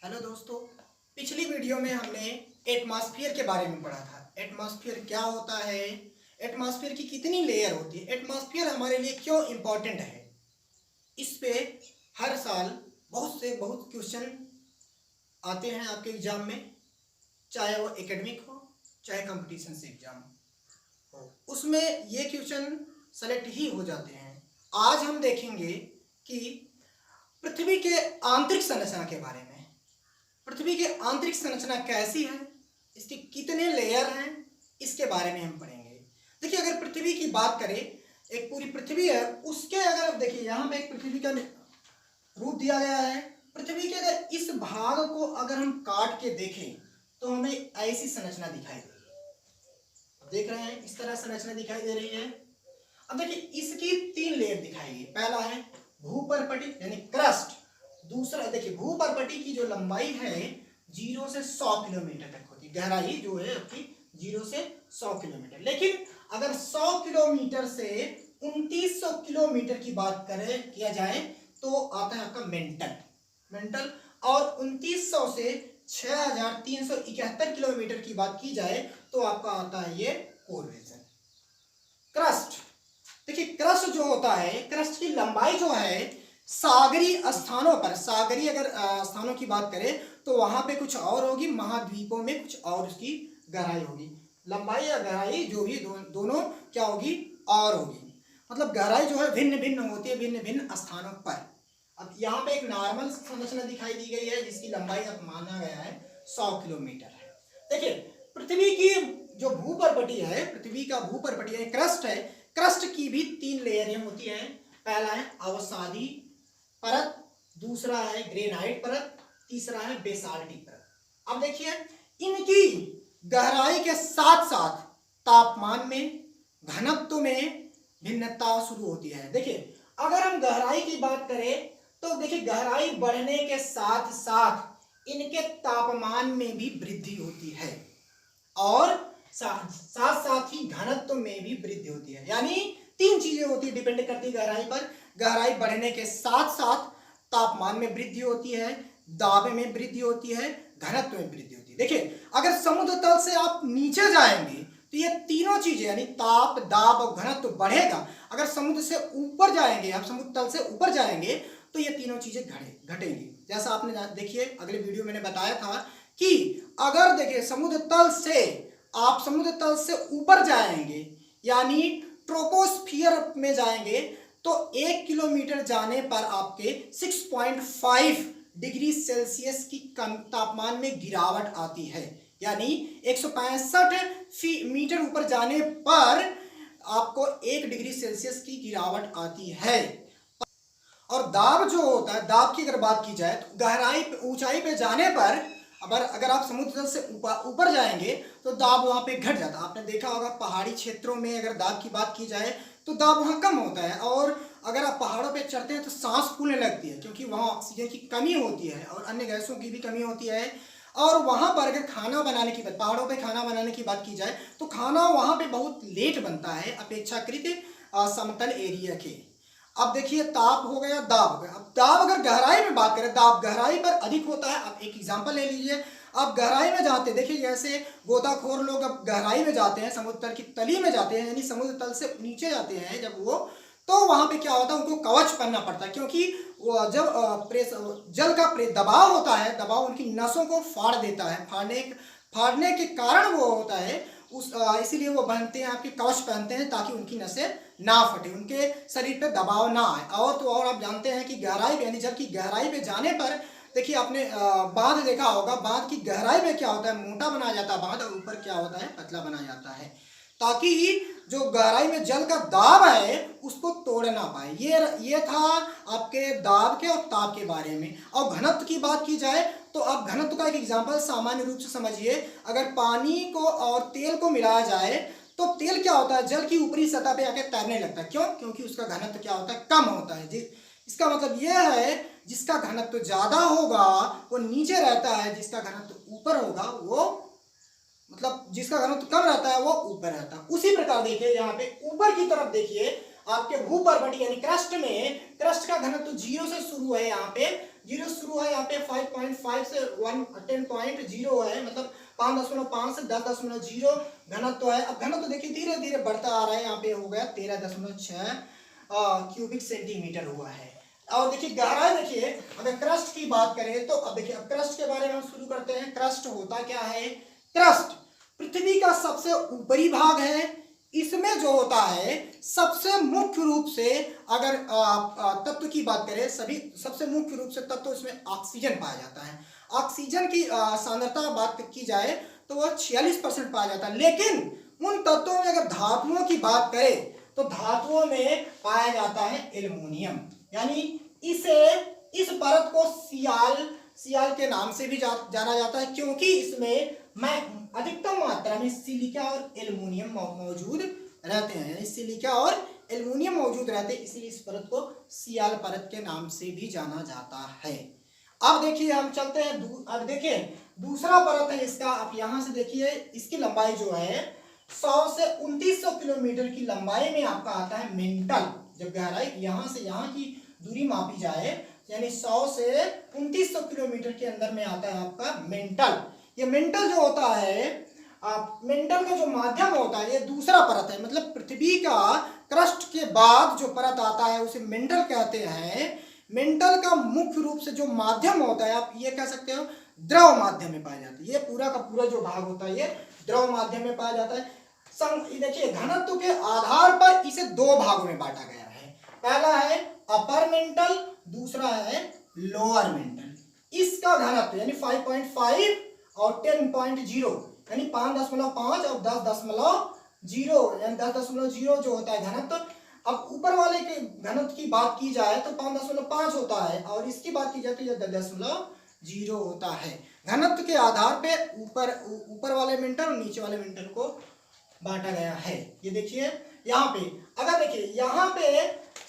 Hello दोस्तों, पिछली video में हमने एटमॉस्फेयर के बारे में पढ़ा था। एटमॉस्फेयर क्या होता है, एटमॉस्फेयर की कितनी लेयर होती है, एटमॉस्फेयर हमारे लिए क्यों इम्पोर्टेंट है। इस पे हर साल बहुत क्वेश्चन आते हैं आपके एग्जाम में, चाहे वो एकेडमिक हो चाहे कंपटीशन से एग्जाम हो, उसमें ये क्वेश्चन सेलेक्ट ही हो जाते हैं। आज हम देखेंगे कि पृथ्वी के आंतरिक संरचना के बारे में। पृथ्वी की आंतरिक संरचना कैसी है, इसके कितने लेयर हैं, इसके बारे में हम पढ़ेंगे। देखिए, अगर पृथ्वी की बात करें, एक पूरी पृथ्वी है, उसके अगर देखिए यहाँ पे एक पृथ्वी का रूप दिया गया है। पृथ्वी के अगर इस भाग को अगर हम काट के देखें तो हमें ऐसी संरचना दिखाई देगी। देख रहे हैं, इस तरह संरचना दिखाई दे रही है। अब देखिए, इसकी 3 लेयर दिखाई है। पहला है भूपर्पटी यानी क्रस्ट। दूसरा देखिए, भूपर्पटी की जो लंबाई है 0 से 100 किलोमीटर तक होती है, गहराई जो है आपकी 0 से 100 किलोमीटर। लेकिन अगर 100 किलोमीटर से 2900 किलोमीटर की बात करें किया जाए तो आता है आपका मेंटल। और 2900 से 6371 किलोमीटर की बात की जाए तो आपका आता है ये कोर रीजन। क्रस्ट देखिए, क्रस्ट जो होता है, क्रस्ट की लंबाई जो है सागरीय स्थानों पर, सागरीय अगर स्थानों की बात करें तो वहां पे कुछ और होगी, महाद्वीपों में कुछ और उसकी गहराई होगी। लंबाई या गहराई जो भी दोनों क्या होगी, और होगी। मतलब गहराई जो है भिन्न भिन्न होती है, भिन्न भिन्न स्थानों पर। अब यहाँ पे एक नॉर्मल संरचना दिखाई दी गई है जिसकी लंबाई अब माना गया है 100 किलोमीटर है। देखिए, पृथ्वी की जो भूपर्पटी है, पृथ्वी का भूपर्पटी है, क्रस्ट है, क्रस्ट की भी 3 लेयरें होती हैं। पहला है अवसादी परत, दूसरा है ग्रेनाइट परत, तीसरा है बेसाल्टिक परत। अब देखिए, इनकी गहराई के साथ साथ तापमान में, घनत्व में भिन्नता शुरू होती है। देखिए, अगर हम गहराई की बात करें तो देखिए, गहराई बढ़ने के साथ साथ इनके तापमान में भी वृद्धि होती है और साथ साथ ही घनत्व में भी वृद्धि होती है। यानी 3 चीजें होती है, डिपेंड करती है गहराई पर। गहराई बढ़ने के साथ साथ तापमान में वृद्धि होती है, दाब में वृद्धि होती है, घनत्व में वृद्धि होती है। देखिए, अगर समुद्र तल से आप नीचे जाएंगे तो ये तीनों चीजें यानी ताप, दाब और घनत्व बढ़ेगा। अगर समुद्र से ऊपर जाएंगे, आप समुद्र तल से ऊपर जाएंगे तो ये तीनों चीजें घटेंगी। जैसा आपने देखिए अगले वीडियो मैंने बताया था कि अगर देखिए समुद्र तल से आप समुद्र तल से ऊपर जाएंगे यानी ट्रोपोस्फियर में जाएंगे तो 1 किलोमीटर जाने पर आपके 6.5 डिग्री सेल्सियस की तापमान में गिरावट आती है। यानी 165 मीटर ऊपर जाने पर आपको 1 डिग्री सेल्सियस की गिरावट आती है। और दाब जो होता है, दाब की अगर बात की जाए तो गहराई पे, ऊंचाई पे जाने पर अगर आप समुद्र तल से ऊपर जाएंगे तो दाब वहां पे घट जाता है। आपने देखा होगा पहाड़ी क्षेत्रों में अगर दाब की बात की जाए तो दाब वहां कम होता है। और अगर आप पहाड़ों पे चढ़ते हैं तो सांस फूलने लगती है क्योंकि वहां ऑक्सीजन की कमी होती है और अन्य गैसों की भी कमी होती है। और वहां पर अगर खाना बनाने की बात, पहाड़ों पे खाना बनाने की बात की जाए तो खाना वहां पे बहुत लेट बनता है अपेक्षाकृत समतल एरिया के। अब देखिए, ताप हो गया, दाब हो गया। अब दाब अगर गहराई में बात करें, दाब गहराई पर अधिक होता है। अब एक एग्जांपल ले लीजिए, आप गहराई में जाते हैं, देखिए जैसे गोताखोर लोग अब गहराई में जाते हैं, समुद्र तल की तली में जाते हैं, यानी समुद्र तल से नीचे जाते हैं जब वो, तो वहां पे क्या होता है, उनको कवच पहनना पड़ता है क्योंकि जब जल का दबाव होता है, दबाव उनकी नसों को फाड़ देता है। फाड़ने के कारण वो होता है इसीलिए वो पहनते हैं, आपके कवच पहनते हैं ताकि उनकी नसें ना फटे, उनके शरीर पे दबाव ना आए। और तो और आप जानते हैं कि गहराई यानी जल की गहराई पे जाने पर देखिए, आपने बांध देखा होगा, बांध की गहराई में क्या होता है, मोटा बनाया जाता है बांध, और ऊपर क्या होता है, पतला बनाया जाता है ताकि जो गहराई में जल का दाब है उसको तोड़ ना पाए। ये था आपके दाब के और ताप के बारे में। और घनत्व की बात की जाए तो अब घनत्व का एक एग्जांपल सामान्य रूप से समझिए। अगर पानी को और तेल को मिलाया जाए तो तेल क्या होता है, जल की ऊपरी सतह पे आके तैरने लगता है। क्यों? क्योंकि उसका घनत्व क्या होता है, कम होता है। इसका मतलब यह है जिसका घनत्व ज्यादा होगा वो नीचे रहता है, जिसका घनत्व ऊपर होगा वो मतलब जिसका घनत्व कम रहता है वो ऊपर रहता है। उसी प्रकार देखिए, यहाँ पे ऊपर की तरफ देखिए आपके भूपर्पटी यानी क्रस्ट में, क्रस्ट का घनत्व 0 से शुरू है, यहाँ पे 0 शुरू है, यहाँ यहाँ पे 5.5 से 10.0 है, मतलब 5.5 से 10.0 घनत्व है। अब घनत्व देखिए धीरे धीरे बढ़ता आ रहा है, यहाँ पे हो गया 13.6 क्यूबिक सेंटीमीटर हुआ है। और देखिए गहराई, देखिए अगर क्रस्ट की बात करें तो अब देखिए, अब क्रस्ट के बारे में हम शुरू करते हैं। क्रस्ट होता क्या है? क्रस्ट पृथ्वी का सबसे ऊपरी भाग है। इसमें जो होता है सबसे मुख्य रूप से, अगर तत्व की बात करें, सभी सबसे मुख्य रूप से तत्व इसमें ऑक्सीजन पाया जाता है। ऑक्सीजन की सांद्रता बात की जाए तो वह 46% पाया जाता है। लेकिन उन तत्वों में अगर धातुओं की बात करें तो धातुओं में पाया जाता है एल्युमिनियम, यानी इस परत को सियाल के नाम से भी जाना जाता है, क्योंकि इसमें अधिकतम मात्रा में सिलिका और एल्युमिनियम मौजूद रहते हैं, यानी सिलिका और एल्युमिनियम मौजूद रहते हैं, इसलिए इस परत को सियाल परत के नाम से भी जाना जाता है। अब देखिए हम चलते हैं, अब देखिए दूसरा परत है इसका। आप यहां से देखिए इसकी लंबाई जो है 100 से 2900 किलोमीटर की लंबाई में आपका आता है मेंटल। जब गहराई यहां से यहां की दूरी मापी जाए, यानी 100 से 2900 किलोमीटर के अंदर में आता है आपका मेंटल। ये मेंटल जो होता है, मेंटल का जो माध्यम होता है, ये दूसरा परत है, मतलब पृथ्वी का क्रस्ट के बाद जो परत आता है उसे मेंटल कहते हैं। मेंटल का मुख्य रूप से जो माध्यम होता है, आप ये कह सकते हो द्रव माध्यम में पाया जाता है। ये पूरा का पूरा जो भाग होता है ये द्रव माध्यम में पाया जाता है। देखिए घनत्व के आधार पर इसे दो भागों में बांटा गया है। पहला है अपर मेंटल, दूसरा है लोअर मेंटल। इसका घनत्व यानी 5.5 और 10.0 यानी 5.5 और 10.0 यानी 10.0 जो होता है घनत्व। अब ऊपर वाले के घनत्व की बात की जाए तो 5.5 होता है, और इसकी बात की जाए तो यह 10.0 होता है। घनत्व के आधार पे ऊपर वाले मेंटल और नीचे वाले मेंटल को बांटा गया है। ये देखिए यहाँ पे, अगर देखिए यहाँ पे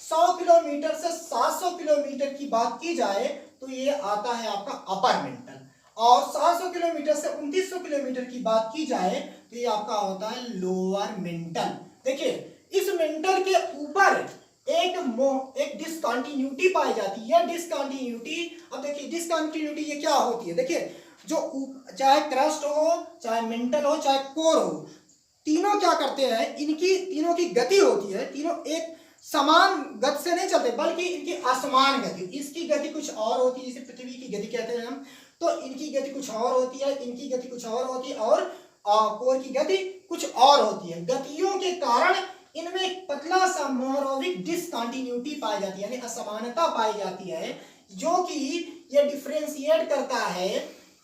100 किलोमीटर से 700 किलोमीटर की बात की जाए तो ये आता है आपका अपर मेंटल, और 700 किलोमीटर से 2900 किलोमीटर की बात की जाए तो ये आपका होता है लोअर मेंटल। देखिए इस मेंटल के ऊपर एक डिसकंटिन्यूटी पाई जाती है। डिसकंटिन्यूटी, अब देखिए डिसकंटिन्यूटी ये क्या होती है? देखिए जो चाहे क्रस्ट हो, चाहे मेंटल हो, चाहे कोर हो, तीनों क्या करते हैं, इनकी तीनों की गति होती है, तीनों एक समान गति से नहीं चलते, बल्कि इनकी असमान गति, इसकी गति कुछ और होती है, जिसे पृथ्वी की गति कहते हैं हम, तो इनकी गति कुछ और होती है, इनकी गति कुछ और होती है, और कोर की गति कुछ और होती है। गतियों के कारण इनमें एक पतला सा मोरोविक डिसकंटिन्यूटी पाई जाती है, यानी असमानता पाई जाती है, जो कि ये डिफरेंशिएट करता है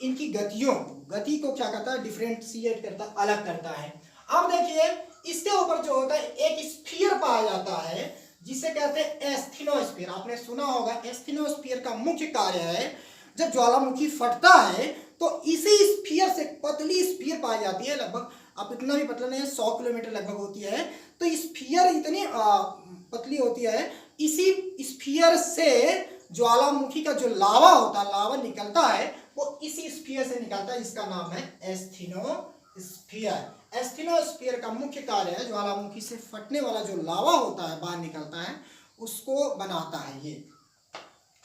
इनकी गतियों, गति को क्या करता है, डिफरेंशिएट करता, अलग करता है। अब देखिए इसके ऊपर जो होता है एक स्फीयर पाया जाता है, जिसे कहते हैं एस्थेनोस्फीयर। आपने सुना होगा, एस्थेनोस्फीयर का मुख्य कार्य है, जब ज्वालामुखी फटता है तो इसी स्फीयर से पतली स्फीयर पाई जाती है, लगभग अब इतना भी पतला नहीं है, 100 किलोमीटर लगभग होती है, तो स्फीयर इतनी पतली होती है, इसी स्फीयर से ज्वालामुखी का जो लावा होता है, लावा निकलता है, वो इसी स्फीयर से निकलता है, इसका नाम है एस्थेनोस्फीयर। एस्थेनोस्फीयर का मुख्य कार्य है ज्वालामुखी से फटने वाला जो लावा होता है, बाहर निकलता है, उसको बनाता है ये।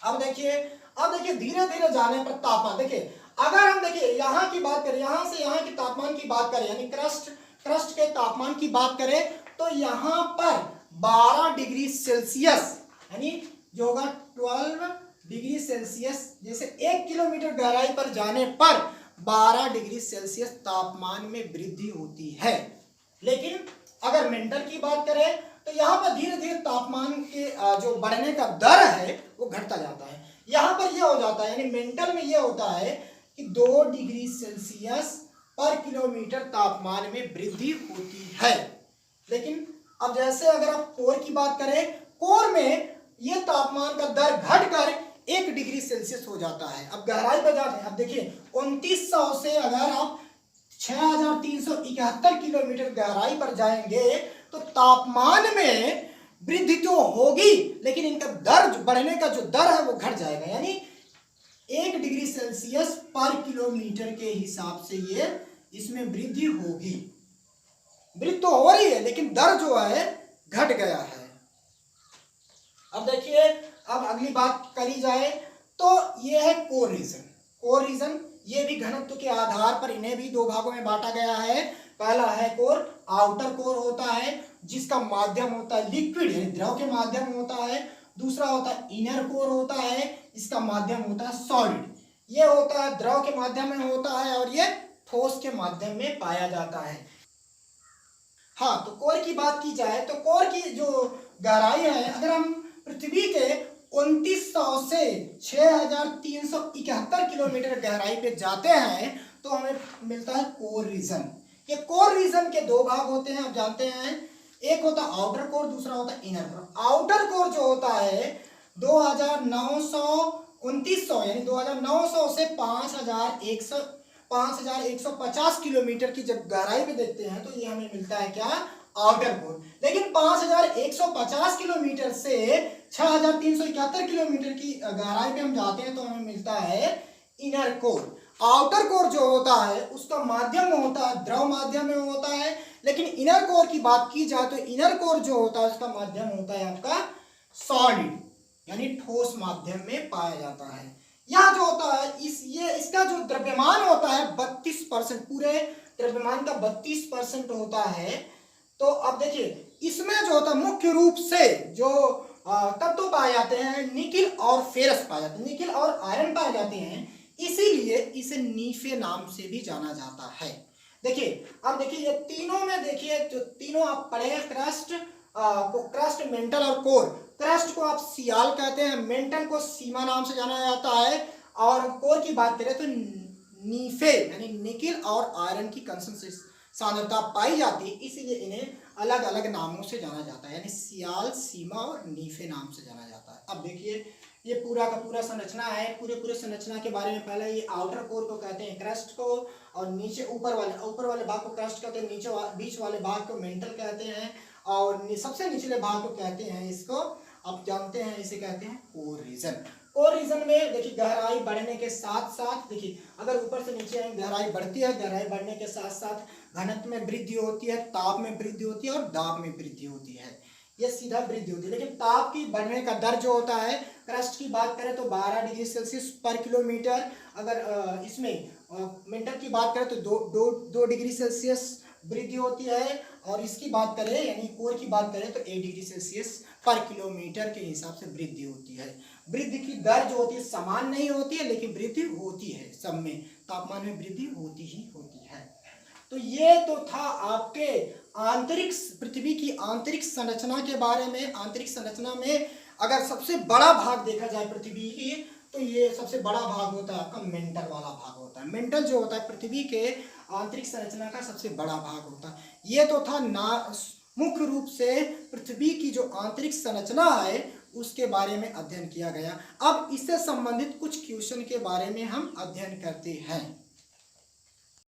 अब देखिए धीरे धीरे जाने पर तापमान, देखिए अगर हम देखिए यहाँ की बात करें, यहाँ से यहाँ के तापमान की बात करें, यानी क्रस्ट के तापमान की बात करें, तो यहाँ पर 12 डिग्री सेल्सियस, यानी जो होगा 12 डिग्री सेल्सियस, जैसे 1 किलोमीटर गहराई पर जाने पर 12 डिग्री सेल्सियस तापमान में वृद्धि होती है। लेकिन अगर मेंटल की बात करें तो यहाँ पर धीरे धीरे तापमान के जो बढ़ने का दर है वो घटता जाता है। यहाँ पर ये हो जाता है, यानी मेंटल में ये होता है कि 2 डिग्री सेल्सियस पर किलोमीटर तापमान में वृद्धि होती है। लेकिन अब जैसे अगर आप कोर की बात करें, कोर में ये तापमान का दर घटकर 1 डिग्री सेल्सियस हो जाता है। अब गहराई पर जाते हैं, अब देखिए 2900 से अगर आप 6371 किलोमीटर गहराई पर जाएंगे तो तापमान में वृद्धि तो होगी, लेकिन इनका दर बढ़ने का जो दर है वो घट जाएगा, यानी 1 डिग्री सेल्सियस पर किलोमीटर के हिसाब से ये इसमें वृद्धि होगी। वृद्धि तो हो रही है, लेकिन दर जो है घट गया है। अब देखिए, अब अगली बात करी जाए तो ये है कोर रीजन। कोर रीजन ये भी घनत्व के आधार पर इन्हें भी दो भागों में बांटा गया है। पहला है कोर, आउटर कोर होता है जिसका माध्यम होता है लिक्विड यानी द्रव के माध्यम होता है। दूसरा होता है इनर कोर होता है, इसका माध्यम होता है सॉलिड। ये होता है द्रव के माध्यम में होता है और ये ठोस के माध्यम में पाया जाता है। हाँ, तो कोर की बात की जाए तो कोर की जो गहराई है, अगर हम पृथ्वी के 2900 से 6371 किलोमीटर गहराई पे जाते हैं तो हमें मिलता है कोर रीजन। ये कोर रीजन के दो भाग होते हैं, आप जानते हैं, एक होता है आउटर कोर, दूसरा होता है इनर कोर। आउटर कोर जो होता है 2900 यानी 2900 से 5150 किलोमीटर की जब गहराई पे देखते हैं तो ये हमें मिलता है क्या, आउटर कोर। लेकिन 5150 किलोमीटर से 6371 किलोमीटर की गहराई पे हम जाते हैं तो हमें मिलता है इनर कोर। आउटर कोर जो होता है उसका माध्यम होता है द्रव माध्यम में होता है, लेकिन इनर कोर की बात की जाए तो इनर कोर जो होता है उसका माध्यम होता है आपका सॉलिड यानी ठोस माध्यम में पाया जाता है। यह जो होता है इसका जो द्रव्यमान होता है 32%, पूरे द्रव्यमान का 32% होता है। तो अब देखिए इसमें जो होता है मुख्य रूप से जो तत्व पाए जाते हैं, निकिल और फेरस पाए जाते हैं, निकिल और आयरन पाए जाते हैं, इसीलिए इसे नीफे नाम से भी जाना जाता है। देखिए अब देखिए ये तीनों में देखिए जो तीनों आप पढ़े हैं, क्रस्ट, मेंटल और कोर। क्रस्ट को आप सियाल कहते हैं, मेंटल को सीमा नाम से जाना जाता है और कोर की बात करें तो नीफे यानी निकिल और आयरन की कंसंट्रेशन सांद्रता पाई जाती है, इसीलिए इन्हें अलग अलग नामों से जाना जाता है, यानी सियाल, सीमा और नीफे नाम से जाना जाता है। अब देखिए ये पूरा का पूरा संरचना है, पूरे संरचना के बारे में पहले ये आउटर कोर को कहते हैं क्रस्ट को, और नीचे ऊपर वाले भाग को क्रस्ट कहते हैं, नीचे बीच वाले भाग को मेंटल कहते हैं, और सबसे निचले भाग को कहते हैं, इसको आप जानते हैं, इसे कहते हैं कोर रीजन। कोर रीजन में देखिए गहराई बढ़ने के साथ साथ, देखिए अगर ऊपर से नीचे गहराई बढ़ती है, गहराई बढ़ने के साथ साथ घनत्व में वृद्धि होती है, ताप में वृद्धि होती है और दाब में वृद्धि होती है, ये सीधा वृद्धि होती है। लेकिन ताप की बढ़ने का दर जो होता है, क्रस्ट की बात करें तो 12 डिग्री सेल्सियस पर किलोमीटर, अगर इसमें मेंटल की बात करें तो 2 डिग्री सेल्सियस वृद्धि होती है, और इसकी बात करें यानी कोर की बात करें तो 1 डिग्री सेल्सियस पर किलोमीटर के हिसाब से वृद्धि होती है। वृद्धि की दर जो होती है समान नहीं होती है, लेकिन वृद्धि होती है, सब में तापमान में वृद्धि होती ही होती है। तो ये तो था आपके आंतरिक पृथ्वी की आंतरिक संरचना के बारे में। आंतरिक संरचना में अगर सबसे बड़ा भाग देखा जाए पृथ्वी की, तो ये सबसे बड़ा भाग होता है आपका मेंटल वाला भाग होता है। मेंटल जो होता है पृथ्वी के आंतरिक संरचना का सबसे बड़ा भाग होता है। ये तो था मुख्य रूप से पृथ्वी की जो आंतरिक संरचना है उसके बारे में अध्ययन किया गया। अब इससे संबंधित कुछ क्वेश्चन के बारे में हम अध्ययन करते हैं।